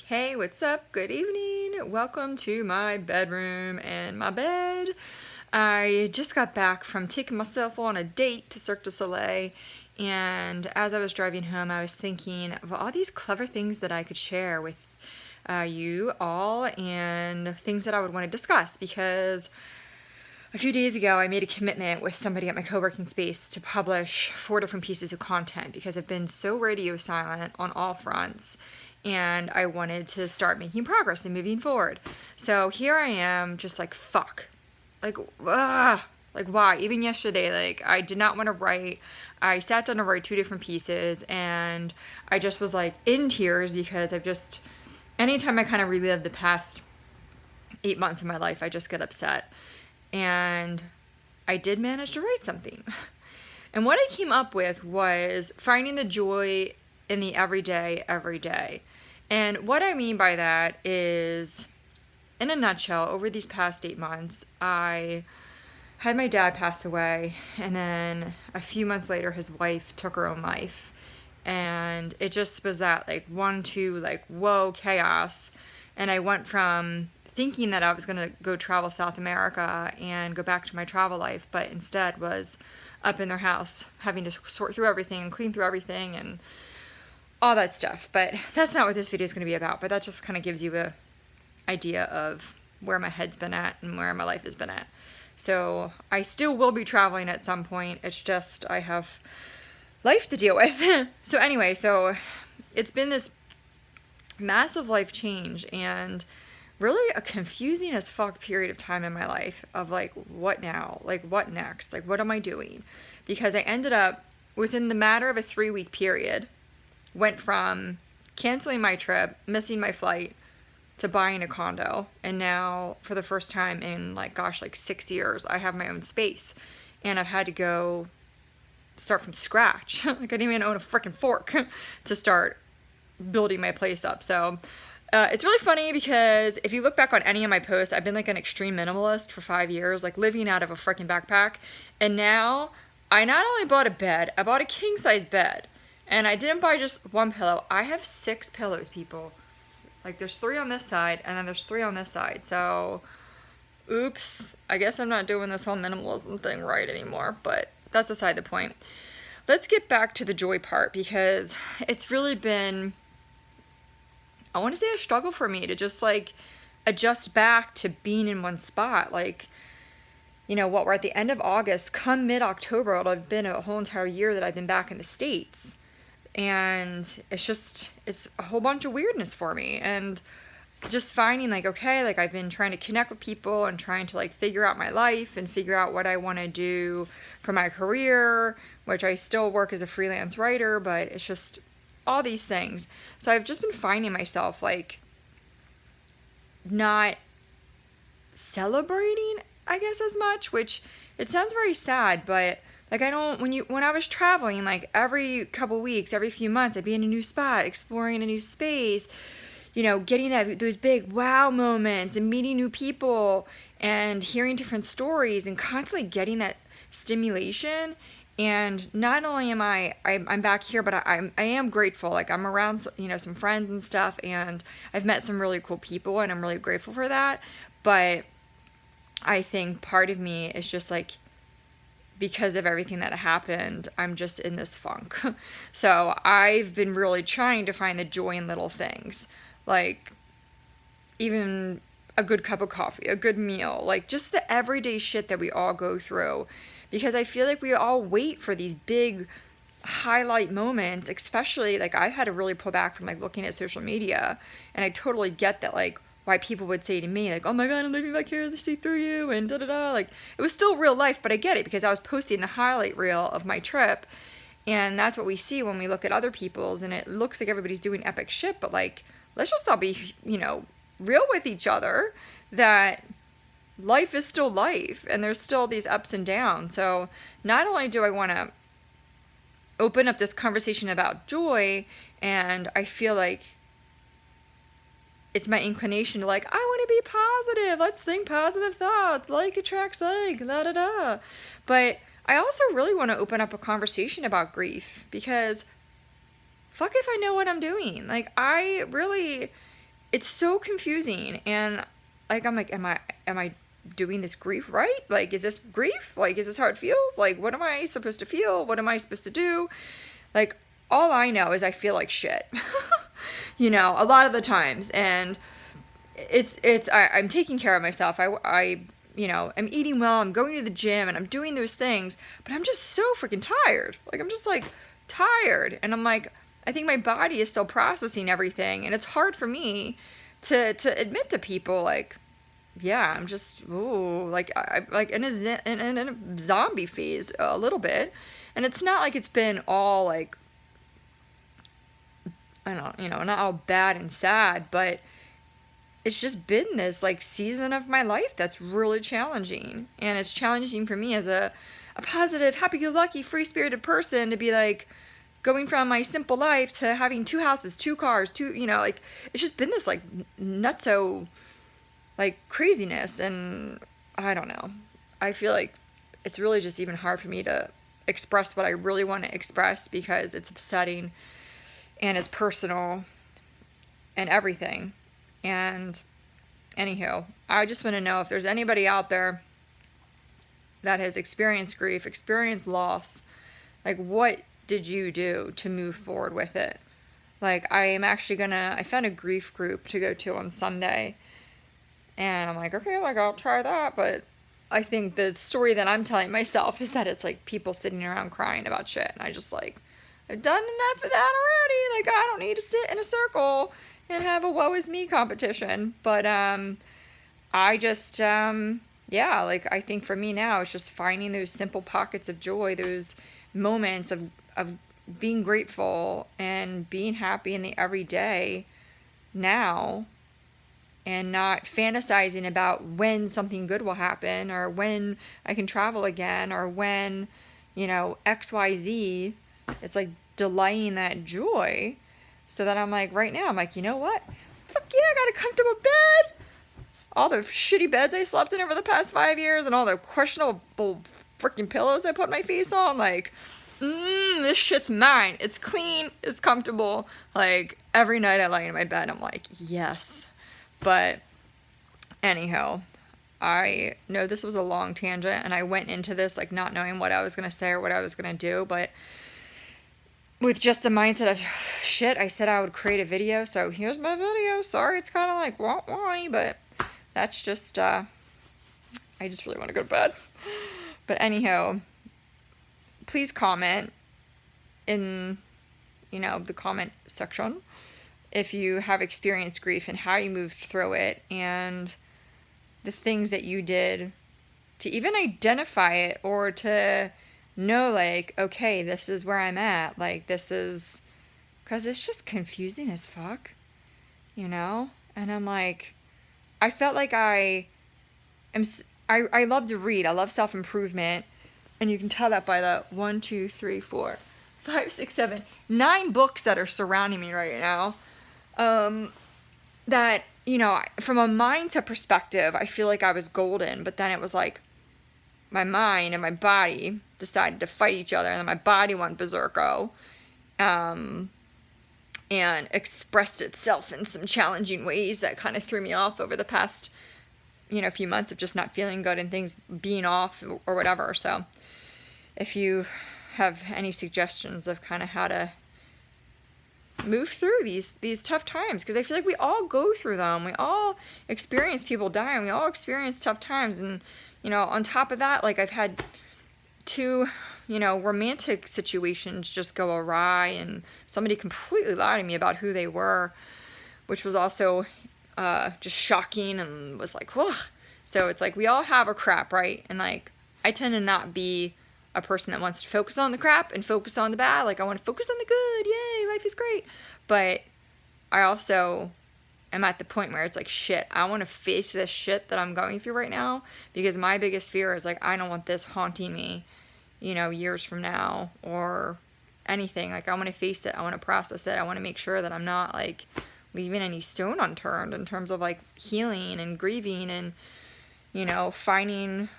Hey, what's up? Good evening. Welcome to my bedroom and my bed. I just got back from taking myself on a date to Cirque du Soleil, and as I was driving home, I was thinking of all these clever things that I could share with you all and things that I would want to discuss because a few days ago, I made a commitment with somebody at my co-working space to publish 4 different pieces of content because I've been so radio silent on all fronts, and I wanted to start making progress and moving forward. So here I am, just like, fuck. Like, like, why? Even yesterday, like, I did not want to write. I sat down to write 2 different pieces, and I just was, like, in tears because anytime I kind of relive the past 8 months of my life, I just get upset. And I did manage to write something. And what I came up with was finding the joy in the everyday, every day. And what I mean by that is, in a nutshell, over these past 8 months, I had my dad pass away, and then a few months later, his wife took her own life. And it just was that, like, 1, 2, like, whoa, chaos. And I went from thinking that I was going to go travel South America and go back to my travel life, but instead was up in their house having to sort through everything and clean through everything and all that stuff. But that's not what this video is going to be about, but that just kind of gives you a idea of where my head's been at and where my life has been at. So I still will be traveling at some point. It's just I have life to deal with. So anyway, it's been this massive life change and really a confusing as fuck period of time in my life of like, what now? Like, what next? Like, what am I doing? Because I ended up, within the matter of a 3-week period, went from canceling my trip, missing my flight, to buying a condo. And now, for the first time in like 6 years, I have my own space. And I've had to go start from scratch. Like, I didn't even own a freaking fork to start building my place up. So it's really funny because if you look back on any of my posts, I've been like an extreme minimalist for 5 years, like living out of a freaking backpack. And now I not only bought a bed, I bought a king size bed. And I didn't buy just one pillow. I have 6 pillows, people. Like, there's 3 on this side and then there's 3 on this side. So, oops, I guess I'm not doing this whole minimalism thing right anymore, but that's aside the point. Let's get back to the joy part because it's really been, I want to say, a struggle for me to just like adjust back to being in one spot. Like, we're at the end of August, come mid-October, it'll have been a whole entire year that I've been back in the States. And it's a whole bunch of weirdness for me. And just finding like, okay, like I've been trying to connect with people and trying to like figure out my life and figure out what I want to do for my career, which I still work as a freelance writer, but it's just all these things. So I've just been finding myself like not celebrating, I guess, as much, which it sounds very sad, but like when I was traveling, like every couple weeks, every few months, I'd be in a new spot, exploring a new space, getting those big wow moments and meeting new people and hearing different stories and constantly getting that stimulation. And not only am I'm back here, but I am grateful. Like, I'm around, some friends and stuff, and I've met some really cool people, and I'm really grateful for that. But I think part of me is just like, because of everything that happened, I'm just in this funk. So I've been really trying to find the joy in little things, like even a good cup of coffee, a good meal, like just the everyday shit that we all go through. Because I feel like we all wait for these big highlight moments, especially like I had to really pull back from like looking at social media. And I totally get that, like, why people would say to me like, oh my God, I'm living back here to see through you and da-da-da. Like, it was still real life, but I get it because I was posting the highlight reel of my trip. And that's what we see when we look at other people's, and it looks like everybody's doing epic shit, but like, let's just all be, real with each other, that life is still life and there's still these ups and downs. So not only do I want to open up this conversation about joy, and I feel like it's my inclination to like, I want to be positive, let's think positive thoughts, like attracts like, la da da. But I also really want to open up a conversation about grief, because fuck if I know what I'm doing. Like, I really it's so confusing. And like, I'm like, am I doing this grief right? Like, is this grief? Like, is this how it feels? Like, what am I supposed to feel? What am I supposed to do? Like, all I know is I feel like shit, you know, a lot of the times. And I'm taking care of myself. You know, I'm eating well, I'm going to the gym, and I'm doing those things, but I'm just so freaking tired. Like, I'm just like tired. And I'm like, I think my body is still processing everything. And it's hard for me to admit to people, like, yeah, I'm just, ooh, like, I'm like in a zombie phase a little bit. And it's not like it's been all like, I don't, you know, not all bad and sad, but it's just been this like season of my life that's really challenging. And it's challenging for me as a positive, happy-go-lucky, free-spirited person to be like going from my simple life to having 2 houses, 2 cars, 2, you know, like, it's just been this like nutso like craziness. And I don't know. I feel like it's really just even hard for me to express what I really want to express, because it's upsetting and it's personal and everything. And anywho, I just want to know if there's anybody out there that has experienced grief, experienced loss, like, what did you do to move forward with it? Like, I found a grief group to go to on Sunday, and I'm like, okay, like, I'll try that. But I think the story that I'm telling myself is that it's like people sitting around crying about shit, and I just like, I've done enough of that already. Like, I don't need to sit in a circle and have a woe is me competition. But I just yeah, like, I think for me now it's just finding those simple pockets of joy, those moments of being grateful and being happy in the everyday now, and not fantasizing about when something good will happen, or when I can travel again, or when, you know, XYZ. It's like delaying that joy, so that I'm like, right now, I'm like, you know what? Fuck yeah, I got a comfortable bed. All the shitty beds I slept in over the past 5 years, and all the questionable freaking pillows I put my face on, like, this shit's mine. It's clean, it's comfortable. Like, every night I lie in my bed, I'm like, yes. But anyhow, I know this was a long tangent, and I went into this like not knowing what I was going to say or what I was going to do, but with just a mindset of, shit, I said I would create a video, so here's my video. Sorry, it's kind of like wah, but that's just, I just really want to go to bed. But anyhow, please comment in, you know, the comment section if you have experienced grief and how you moved through it, and the things that you did to even identify it, or to know, like, okay, this is where I'm at. Like, this is, because it's just confusing as fuck, you know? And I'm like, I felt like I love to read. I love self-improvement. And you can tell that by the 1, 2, 3, 4, 5, 6, 7, 9 books that are surrounding me right now. That, you know, from a mindset perspective, I feel like I was golden. But then it was like my mind and my body decided to fight each other. And then my body went berserko. And expressed itself in some challenging ways that kind of threw me off over the past, you know, few months of just not feeling good and things being off or whatever. So if you have any suggestions of kind of how to move through these tough times, because I feel like we all go through them. We all experience people dying. We all experience tough times. And, you know, on top of that, like, I've had 2, you know, romantic situations just go awry, and somebody completely lied to me about who they were, which was also just shocking, and was like, whoa. So it's like, we all have a crap, right? And like, I tend to not be a person that wants to focus on the crap and focus on the bad. Like, I want to focus on the good. Yay, life is great. But I also am at the point where it's like, shit, I want to face this shit that I'm going through right now, because my biggest fear is like, I don't want this haunting me, you know, years from now or anything. Like, I want to face it. I want to process it. I want to make sure that I'm not like leaving any stone unturned in terms of like healing and grieving and, you know, finding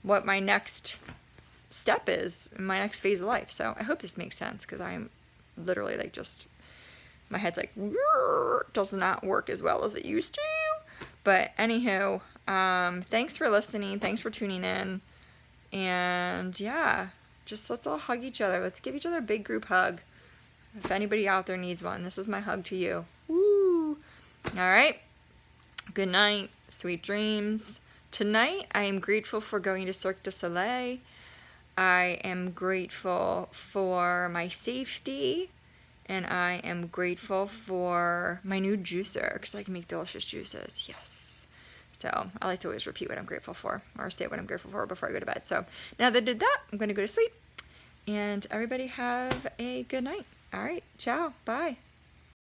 what my next step is in my next phase of life. So I hope this makes sense, because I'm literally like just, My head's like, does not work as well as it used to. But anywho, thanks for listening. Thanks for tuning in. And yeah, just let's all hug each other. Let's give each other a big group hug. If anybody out there needs one, this is my hug to you. Woo! All right. Good night. Sweet dreams. Tonight, I am grateful for going to Cirque du Soleil. I am grateful for my safety. And I am grateful for my new juicer because I can make delicious juices. Yes. So I like to always repeat what I'm grateful for or say what I'm grateful for before I go to bed. So now that I did that, I'm going to go to sleep. And everybody have a good night. All right. Ciao. Bye.